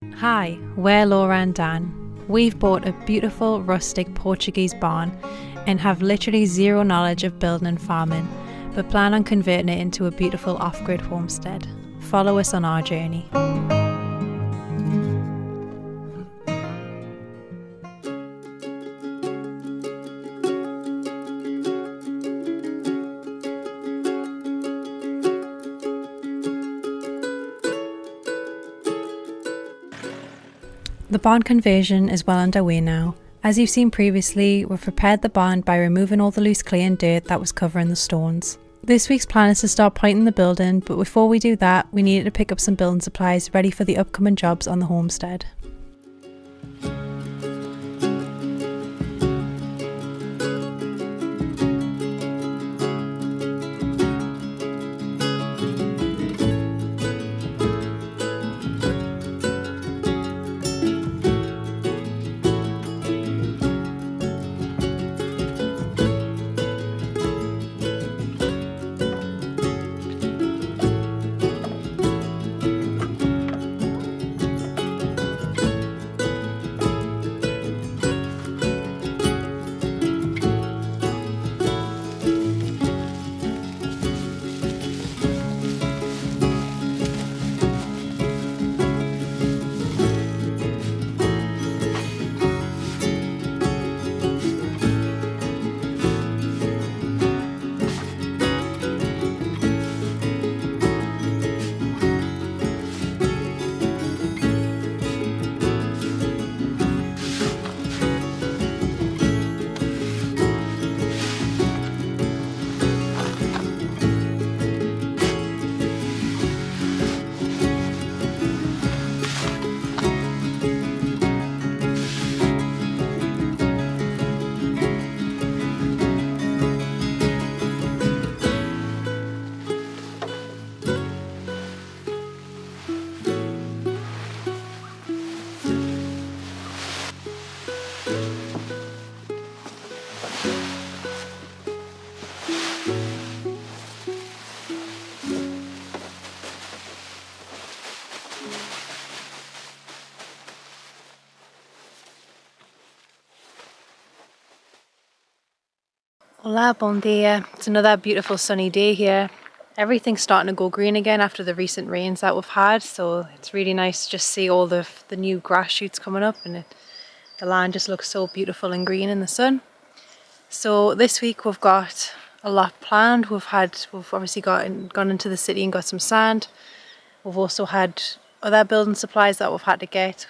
Hi, we're Laura and Dan. We've bought a beautiful rustic Portuguese barn and have literally zero knowledge of building and farming, but plan on converting it into a beautiful off-grid homestead. Follow us on our journey. The barn conversion is well underway now. As you've seen previously, we've prepared the barn by removing all the loose clay and dirt that was covering the stones. This week's plan is to start pointing the building, but before we do that, we needed to pick up some building supplies ready for the upcoming jobs on the homestead. Hola, bom dia. It's another beautiful sunny day here. Everything's starting to go green again after the recent rains that we've had, so it's really nice to just see all the new grass shoots coming up, and the land just looks so beautiful and green in the sun. So this week we've got a lot planned. We've obviously gone into the city and got some sand. We've also had other building supplies that we've had to get.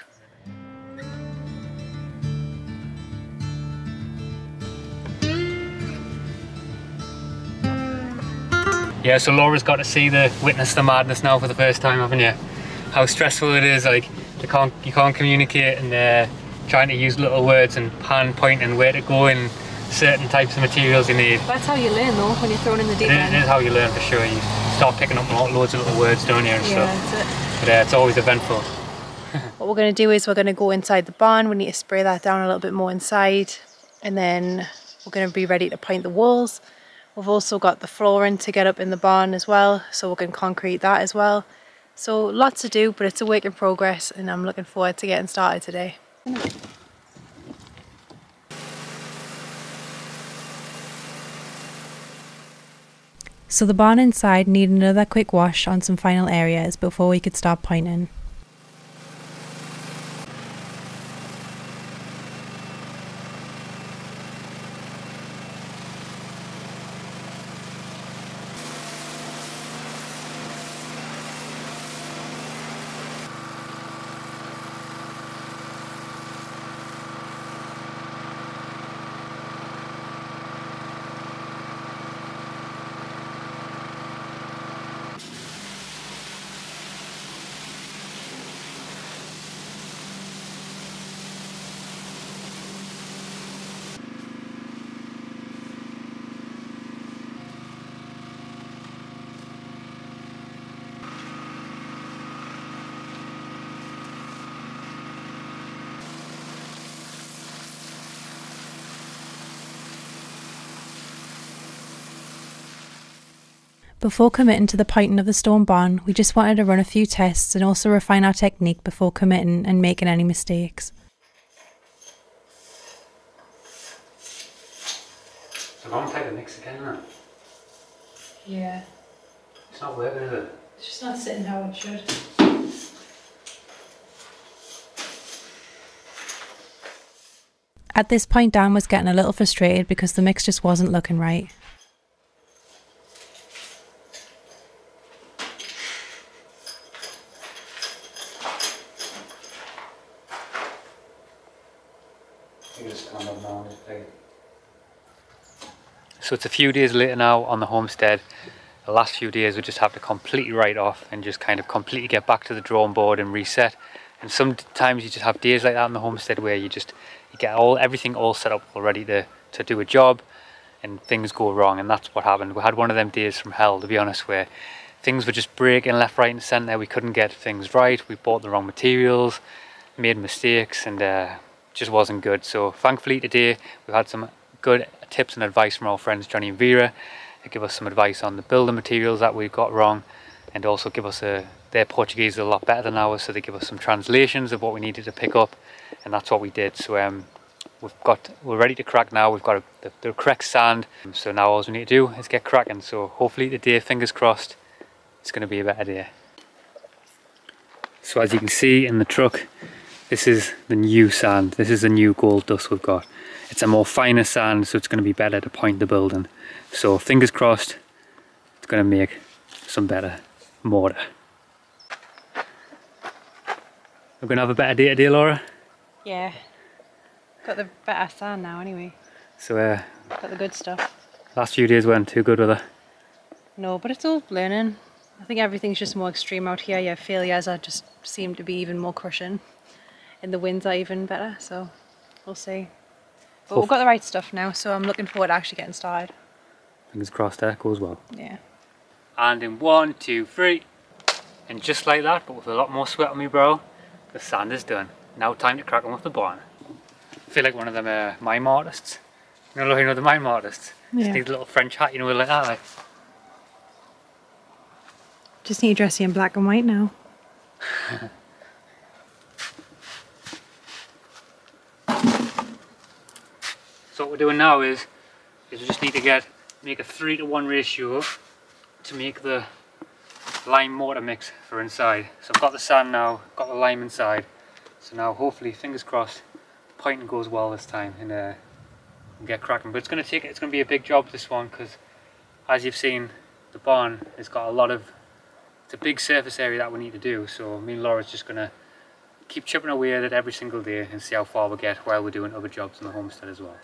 Yeah, so Laura's got to witness the madness now for the first time, haven't you? How stressful it is, like you can't communicate, and trying to use little words and point and where to go in certain types of materials you need. That's how you learn though, when you're thrown in the deep end. It is how you learn for sure. You start picking up loads of little words, don't you, and stuff. That's it. But it's always eventful. What we're going to do is we're going to go inside the barn. We need to spray that down a little bit more inside, and then we're going to be ready to paint the walls. We've also got the flooring to get up in the barn as well, so we can concrete that as well. So lots to do, but it's a work in progress, and I'm looking forward to getting started today. So the barn inside needed another quick wash on some final areas before we could start pointing. Before committing to the pointing of the stone barn, we just wanted to run a few tests and also refine our technique before committing and making any mistakes. It's a long type of mix again, isn't it? Yeah. It's not working, is it? It's just not sitting how it should. At this point, Dan was getting a little frustrated because the mix just wasn't looking right. So it's a few days later now on the homestead. The last few days we just have to completely write off and just kind of completely get back to the drawing board and reset. And sometimes you just have days like that on the homestead where you get everything all set up already to do a job, and things go wrong, and that's what happened. We had one of them days from hell, to be honest, where things were just breaking left, right and centre. We couldn't get things right, we bought the wrong materials, made mistakes, and just wasn't good. So thankfully today we've had some good tips and advice from our friends Johnny and Vera. They give us some advice on the building materials that we got wrong, and also give us their Portuguese is a lot better than ours, so they give us some translations of what we needed to pick up, and that's what we did. So we're ready to crack now. We've got the correct sand, so now all we need to do is get cracking. So hopefully today, fingers crossed, it's going to be a better day. So as you can see in the truck, this is the new sand. This is the new gold dust we've got. It's a more finer sand, so it's going to be better to point the building. So fingers crossed, it's going to make some better mortar. We're going to have a better day today, Laura? Yeah. Got the better sand now anyway. So got the good stuff. Last few days weren't too good with it. No, but it's all learning. I think everything's just more extreme out here. Yeah, failures are just seem to be even more crushing. And the winds are even better, so we'll see. But we've got the right stuff now, so I'm looking forward to actually getting started. Fingers crossed that goes well. Yeah. And in 1, 2, 3. And just like that, but with a lot more sweat on me brow, the sand is done. Now time to crack on with the barn. I feel like one of them mime artists. You know the mime artists? Yeah. Just need a little French hat, you know, like that. Like. Just need to dress you in black and white now. So what we're doing now is we just need to make a 3-to-1 ratio to make the lime mortar mix for inside. So I've got the sand now, got the lime inside. So now hopefully, fingers crossed, the pointing goes well this time and we'll get cracking. But it's going to be a big job, this one, because as you've seen, the barn has got it's a big surface area that we need to do. So me and Laura's just going to keep chipping away at it every single day and see how far we get while we're doing other jobs in the homestead as well.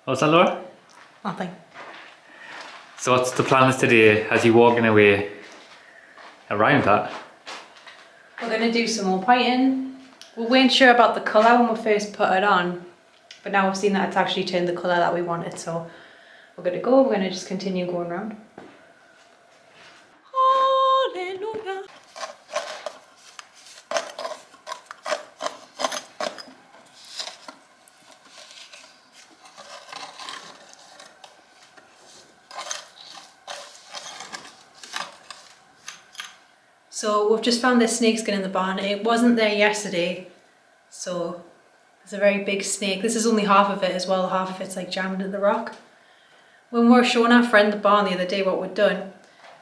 What's that, Laura? Nothing. So what's the plans today as you're walking away around that? We're going to do some more pointing. We weren't sure about the colour when we first put it on, but now we've seen that it's actually turned the colour that we wanted, so we're going to just continue going around. Hallelujah. So we've just found this snake skin in the barn. It wasn't there yesterday, so it's a very big snake. This is only half of it as well. Half of it's like jammed in the rock. When we were showing our friend the barn the other day what we'd done,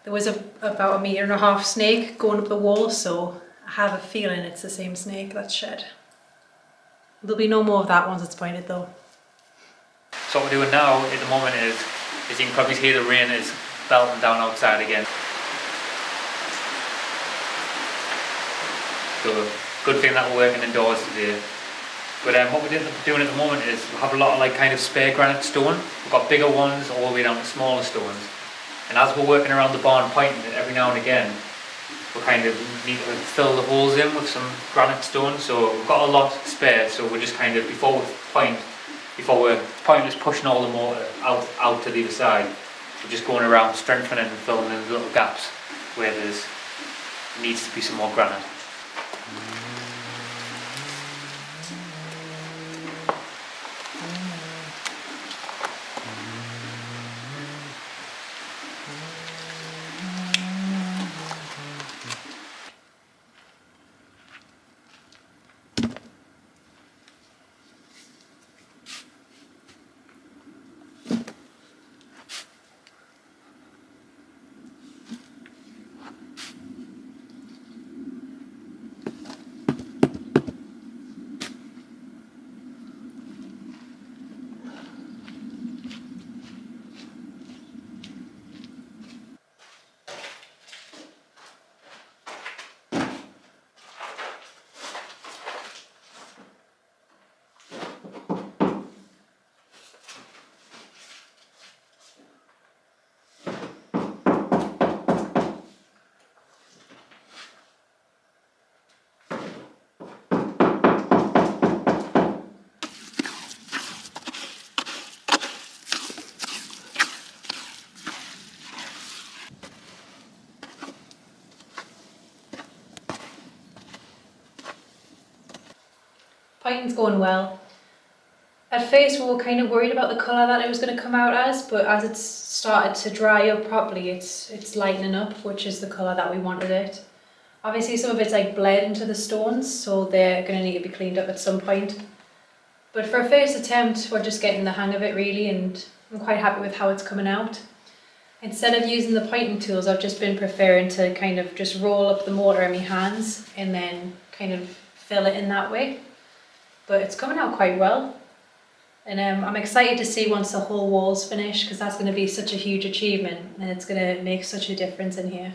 there was about 1.5 meter snake going up the wall, so I have a feeling it's the same snake that's shed. There'll be no more of that once it's pointed though. So what we're doing now at the moment is you can probably hear the rain is belting down outside again. So good thing that we're working indoors today. But what we're doing at the moment is we have a lot of kind of spare granite stone. We've got bigger ones all the way down to smaller stones. And as we're working around the barn pointing it every now and again, we kind of need to fill the holes in with some granite stone. So we've got a lot spare, so we're just kind of, before we're pointless pushing all the mortar out to the other side, we're just going around strengthening and filling in the little gaps where there's needs to be some more granite. Pointing's going well. At first we were kind of worried about the colour that it was going to come out as, but as it's started to dry up properly, it's lightening up, which is the colour that we wanted it. Obviously some of it's like bled into the stones, so they're going to need to be cleaned up at some point. But for a first attempt, we're just getting the hang of it really, and I'm quite happy with how it's coming out. Instead of using the pointing tools, I've just been preferring to kind of just roll up the mortar in my hands and then kind of fill it in that way. But it's coming out quite well, and I'm excited to see once the whole wall's finished, because that's going to be such a huge achievement and it's going to make such a difference in here.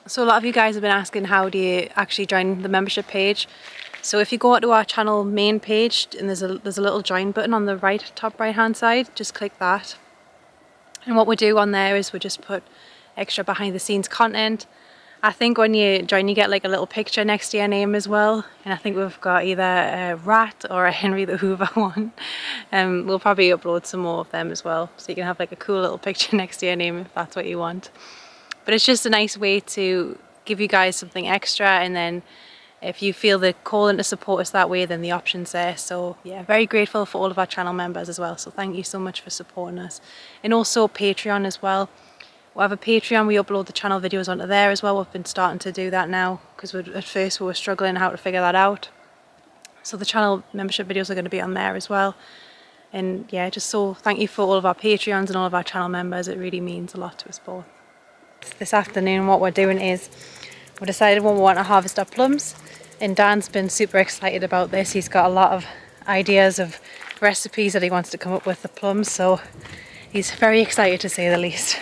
So a lot of you guys have been asking, how do you actually join the membership page? So if you go to our channel main page, and there's a little join button on the top right hand side, just click that. And what we do on there is we just put extra behind the scenes content. I think when you join, you get like a little picture next to your name as well. And I think we've got either a rat or a Henry the Hoover one. We'll probably upload some more of them as well, so you can have like a cool little picture next to your name if that's what you want. But it's just a nice way to give you guys something extra, and then if you feel the calling to support us that way, then the option's there. So yeah, very grateful for all of our channel members as well. So thank you so much for supporting us. And also Patreon as well. We have a Patreon, we upload the channel videos onto there as well. We've been starting to do that now, because at first we were struggling how to figure that out. So the channel membership videos are going to be on there as well. And yeah, just so thank you for all of our Patreons and all of our channel members. It really means a lot to us both. This afternoon what we're doing is we decided we want to harvest our plums, and Dan's been super excited about this. He's got a lot of ideas of recipes that he wants to come up with the plums, so he's very excited to say the least.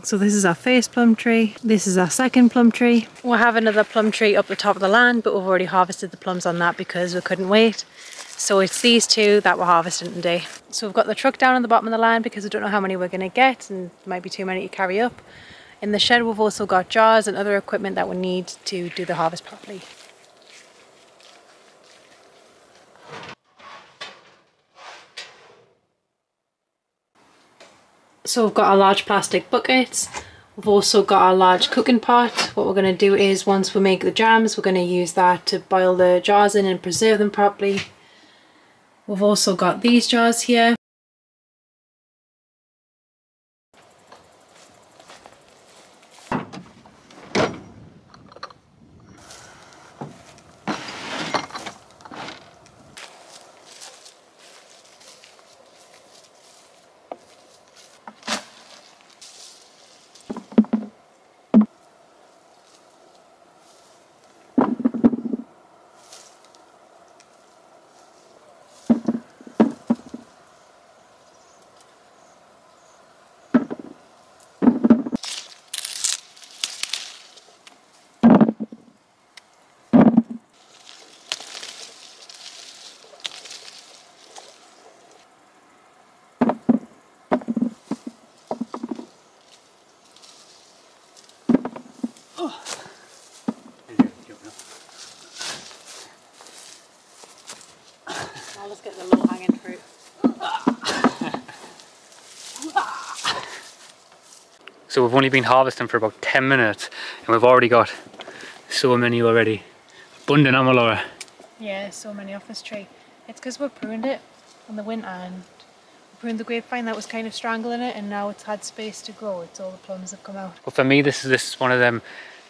So this is our first plum tree, this is our second plum tree. We'll have another plum tree up the top of the land, but we've already harvested the plums on that because we couldn't wait. So it's these two that we're harvesting today. So we've got the truck down on the bottom of the land because we don't know how many we're going to get, and there might be too many to carry up. In the shed we've also got jars and other equipment that we need to do the harvest properly. So we've got our large plastic buckets. We've also got our large cooking pot. What we're going to do is, once we make the jams, we're going to use that to boil the jars in and preserve them properly. We've also got these jars here. I'll just get the low hanging fruit. So we've only been harvesting for about 10 minutes and we've already got so many already. Abundant, am I, Laura? Yeah, so many off this tree. It's because we pruned it in the winter and we pruned the grapevine that was kind of strangling it, and now it's had space to grow. It's all the plums have come out. But for me, this is one of them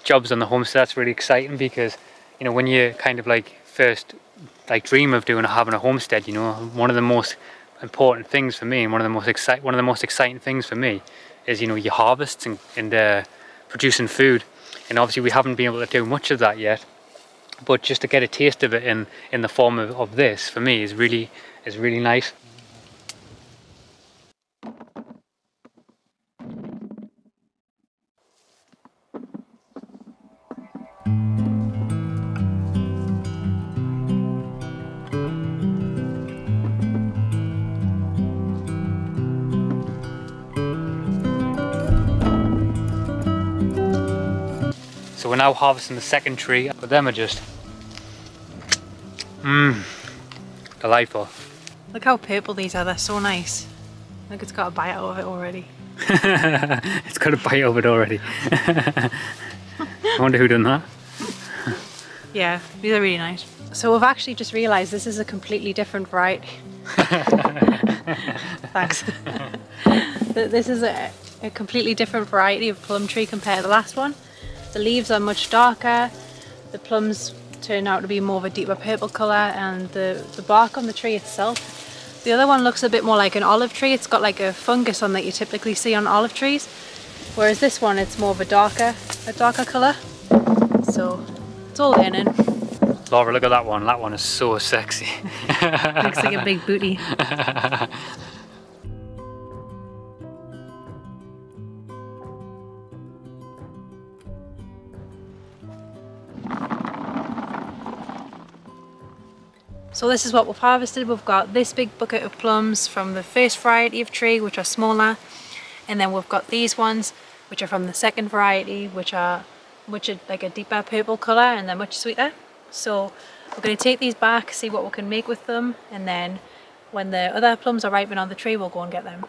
jobs on the homestead that's really exciting, because you know, when you kind of like first like dream of having a homestead, you know, one of the most important things for me and one of the most exciting things for me is, you know, your harvests and producing food. And obviously we haven't been able to do much of that yet, but just to get a taste of it in the form of this, for me, is really nice. So we're now harvesting the second tree, but them are just delightful. Look how purple these are, they're so nice. Look, it's got a bite out of it already. It's got a bite of it already. I wonder who done that. Yeah, these are really nice. So we've actually just realised this is a completely different variety. Thanks. This is a completely different variety of plum tree compared to the last one. The leaves are much darker, the plums turn out to be more of a deeper purple colour, and the bark on the tree itself. The other one looks a bit more like an olive tree. It's got like a fungus on that you typically see on olive trees, whereas this one, it's more of a darker colour. So it's all in it. Laura, look at that one. That one is so sexy. Looks like a big booty. So this is what we've harvested. We've got this big bucket of plums from the first variety of tree, which are smaller, and then we've got these ones which are from the second variety, which are like a deeper purple colour, and they're much sweeter. So we're going to take these back, see what we can make with them, and then when the other plums are ripening on the tree, we'll go and get them.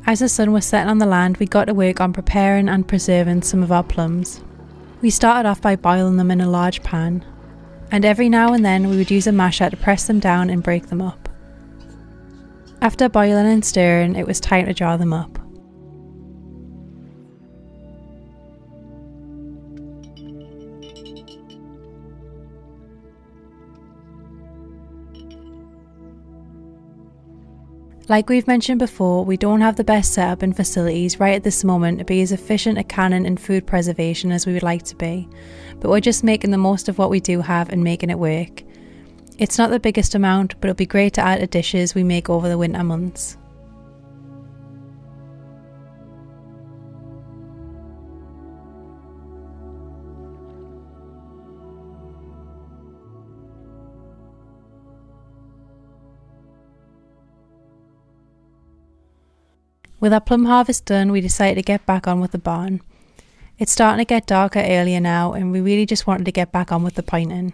As the sun was setting on the land, we got to work on preparing and preserving some of our plums. We started off by boiling them in a large pan, and every now and then we would use a masher to press them down and break them up. After boiling and stirring, it was time to jar them up. Like we've mentioned before, we don't have the best setup and facilities right at this moment to be as efficient at canning and food preservation as we would like to be, but we're just making the most of what we do have and making it work. It's not the biggest amount, but it'll be great to add to dishes we make over the winter months. With our plum harvest done, we decided to get back on with the barn. It's starting to get darker earlier now, and we really just wanted to get back on with the pointing.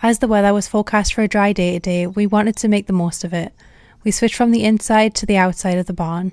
As the weather was forecast for a dry day today, we wanted to make the most of it. We switched from the inside to the outside of the barn.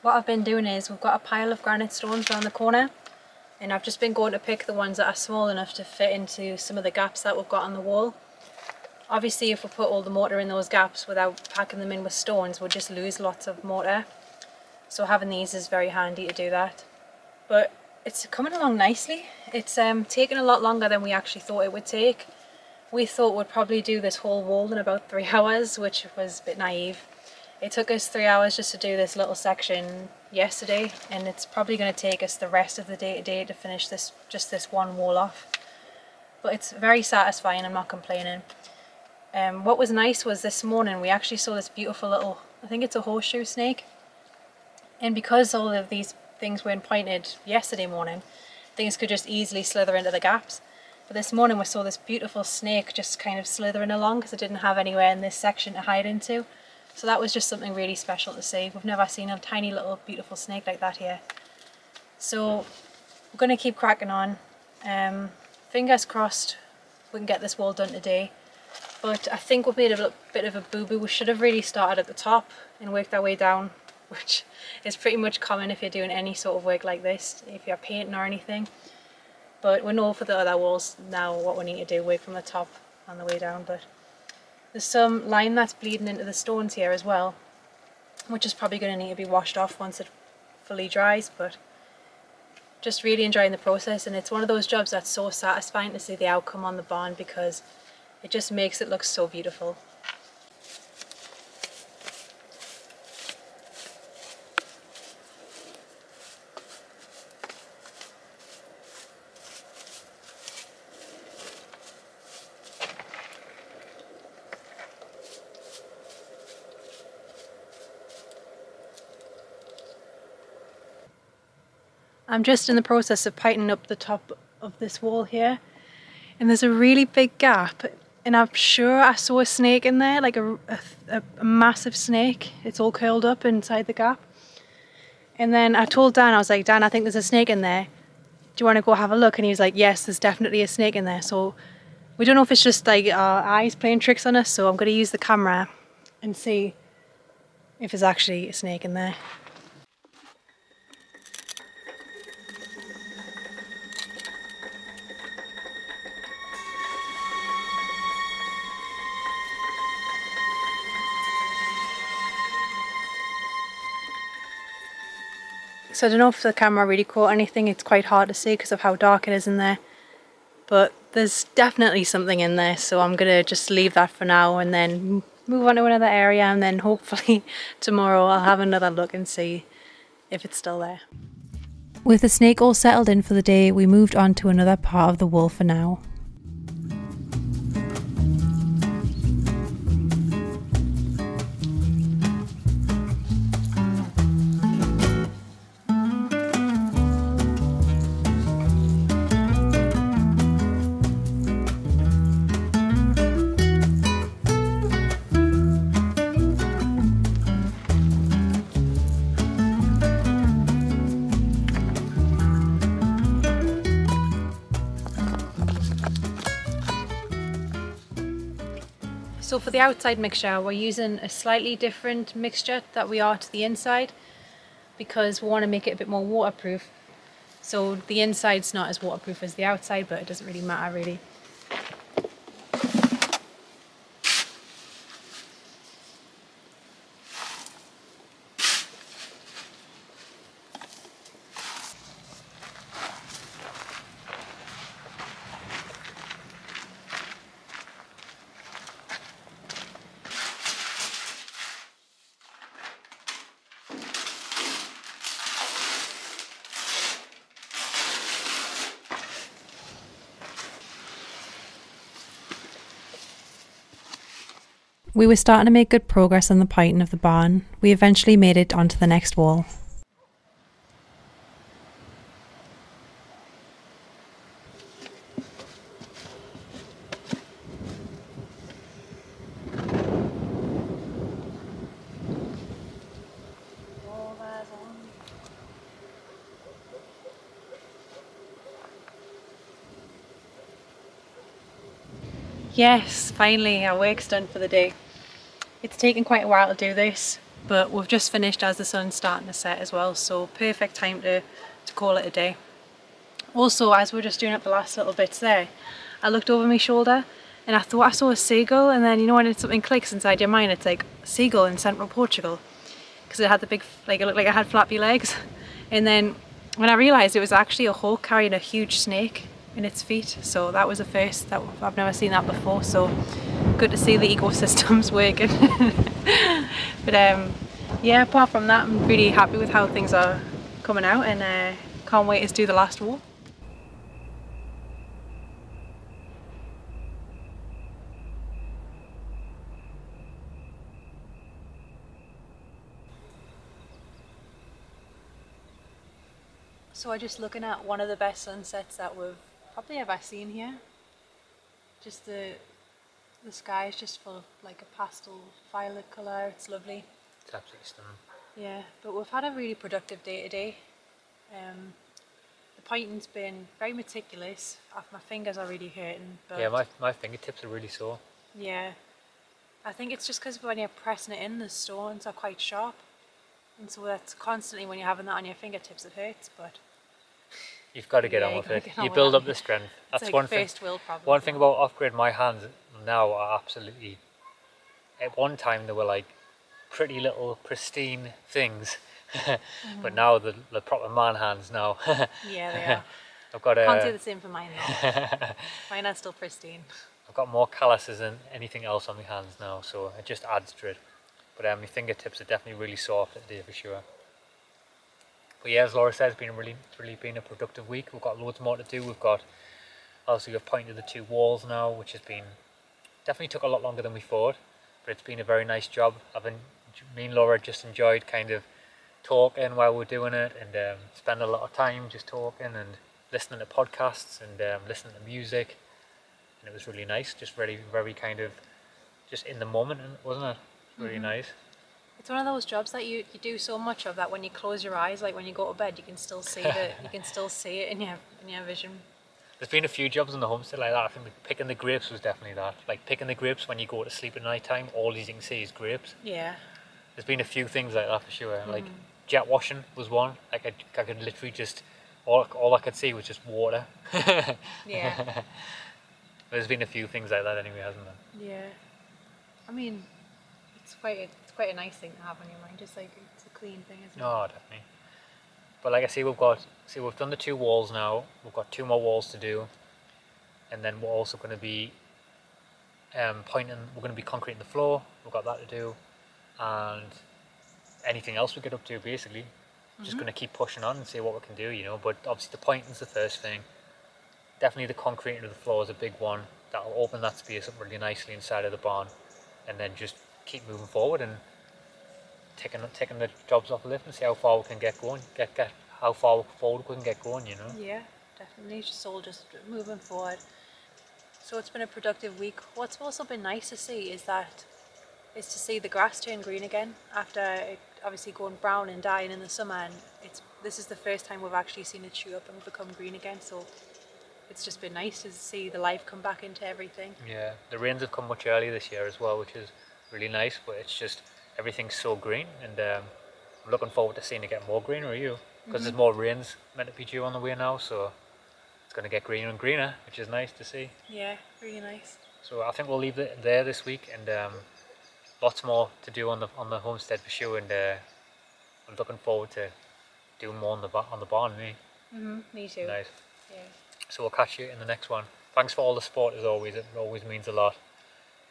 What I've been doing is we've got a pile of granite stones around the corner, and I've just been going to pick the ones that are small enough to fit into some of the gaps that we've got on the wall. Obviously if we put all the mortar in those gaps without packing them in with stones, we'll just lose lots of mortar. So having these is very handy to do that. But it's coming along nicely. It's taken a lot longer than we actually thought it would take. We thought we'd probably do this whole wall in about 3 hours, which was a bit naive. It took us 3 hours just to do this little section yesterday, and it's probably going to take us the rest of the day today to finish just this one wall off. But it's very satisfying, I'm not complaining. What was nice was this morning we actually saw this beautiful little, I think it's a horseshoe snake. And because all of these things weren't pointed yesterday morning, things could just easily slither into the gaps. But this morning we saw this beautiful snake just kind of slithering along because it didn't have anywhere in this section to hide into. So that was just something really special to see. We've never seen a tiny little beautiful snake like that here. So we're going to keep cracking on. Fingers crossed we can get this wall done today. But I think we've made a bit of a boo-boo. We should have really started at the top and worked our way down, which is pretty much common if you're doing any sort of work like this, if you're painting or anything. But we know for the other walls now what we need to do, work from the top on the way down. But there's some lime that's bleeding into the stones here as well, which is probably going to need to be washed off once it fully dries, but just really enjoying the process. And it's one of those jobs that's so satisfying to see the outcome on the barn because it just makes it look so beautiful. I'm just in the process of tightening up the top of this wall here, and there's a really big gap, and I'm sure I saw a snake in there, like a massive snake. It's all curled up inside the gap. And then I told Dan, I was like, Dan, I think there's a snake in there. Do you want to go have a look? And he was like, yes, there's definitely a snake in there. So we don't know if it's just like our eyes playing tricks on us, so I'm going to use the camera and see if there's actually a snake in there. So I don't know if the camera really caught anything. It's quite hard to see because of how dark it is in there. But there's definitely something in there, so I'm going to just leave that for now and then move on to another area, and then hopefully tomorrow I'll have another look and see if it's still there. With the snake all settled in for the day, we moved on to another part of the wall for now. for the outside mixture, we're using a slightly different mixture that we are to the inside because we want to make it a bit more waterproof. So the inside's not as waterproof as the outside, but it doesn't really matter really. We were starting to make good progress on the pointing of the barn. We eventually made it onto the next wall. Yes, finally our work's done for the day. It's taken quite a while to do this, but we've just finished as the sun's starting to set as well, so perfect time to call it a day. Also, as we're just doing up the last little bits there, I looked over my shoulder and I thought I saw a seagull, and then you know when something clicks inside your mind, it's like seagull in central Portugal, because it had the big, like it looked like it had flappy legs. And then when I realised it was actually a hawk carrying a huge snake in its feet, so that was a first. That I've never seen that before, so good to see the ecosystem's working. But yeah, apart from that, I'm really happy with how things are coming out, and can't wait to do the last wall. So I'm just looking at one of the best sunsets that we've probably ever seen here. Just the sky is just full of like a pastel violet colour. It's lovely. It's absolutely stunning. Yeah, but we've had a really productive day today. The pointing's been very meticulous. My fingers are really hurting. But Yeah, my fingertips are really sore. yeah, I think it's just because when you're pressing it in, the stones are quite sharp. And so that's constantly, when you're having that on your fingertips, it hurts, but You've got to get yeah, on with it. get on You with build that. up the strength. It's That's like one thing. first world problem. One thing about off-grid, my hands now are absolutely, at one time they were like pretty little pristine things, but now the proper man hands now. Yeah, they are. I've got Can't say the same for mine though. Mine are still pristine. I've got more calluses than anything else on my hands now, so it just adds to it. But my fingertips are definitely really soft today for sure. But yeah, as Laura says, it's really been a productive week. We've got loads more to do. We've pointed the 2 walls now, which has been, definitely took a lot longer than we thought, but it's been a very nice job. Me and Laura just enjoyed kind of talking while we're doing it, and spend a lot of time just talking and listening to podcasts and listening to music, and it was really nice. Just very, very kind of just in the moment, wasn't it? Really nice. It's one of those jobs that you do so much of that when you close your eyes, like when you go to bed, you can still see it in your vision. There's been a few jobs on the homestead like that. I think picking the grapes was definitely that. Like picking the grapes when you go to sleep at night time, all you can see is grapes. Yeah. There's been a few things like that for sure. Like jet washing was one. Like I could literally just, all I could see was just water. Yeah. There's been a few things like that anyway, hasn't there? Yeah. I mean, it's quite a nice thing to have on your mind. Just like it's a clean thing, isn't it? Oh, definitely. But like I say, we've done the 2 walls now. We've got 2 more walls to do, and then we're also going to be we're going to be concreting the floor. We've got that to do, and anything else we get up to, basically. Just going to keep pushing on and see what we can do, you know. But obviously the pointing's the first thing. Definitely the concreting of the floor is a big one. That'll open that space up really nicely inside of the barn, and then just keep moving forward and taking the jobs off the lift and see how far we can get going, how far forward we can get going, you know. Yeah, definitely. Just moving forward. So it's been a productive week. What's also been nice to see is to see the grass turn green again after it obviously going brown and dying in the summer, and this is the first time we've actually seen it shoot up and become green again. So it's just been nice to see the life come back into everything. Yeah, the rains have come much earlier this year as well, which is really nice, but it's just everything's so green, and I'm looking forward to seeing it get more green. Are you? Because there's more rains meant to be due on the way now, so it's going to get greener and greener, which is nice to see. Yeah, really nice. So I think we'll leave it there this week, and lots more to do on the homestead for sure, and I'm looking forward to doing more on the barn. Me too. Nice. Yeah. So we'll catch you in the next one. Thanks for all the support as always. It always means a lot,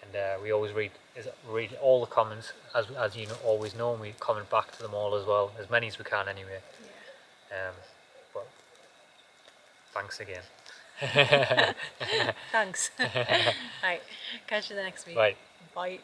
and we always read all the comments as you always know, and we comment back to them all as well, as many as we can anyway. Yeah. But thanks again. Thanks. Right, catch you the next week. Right. Bye.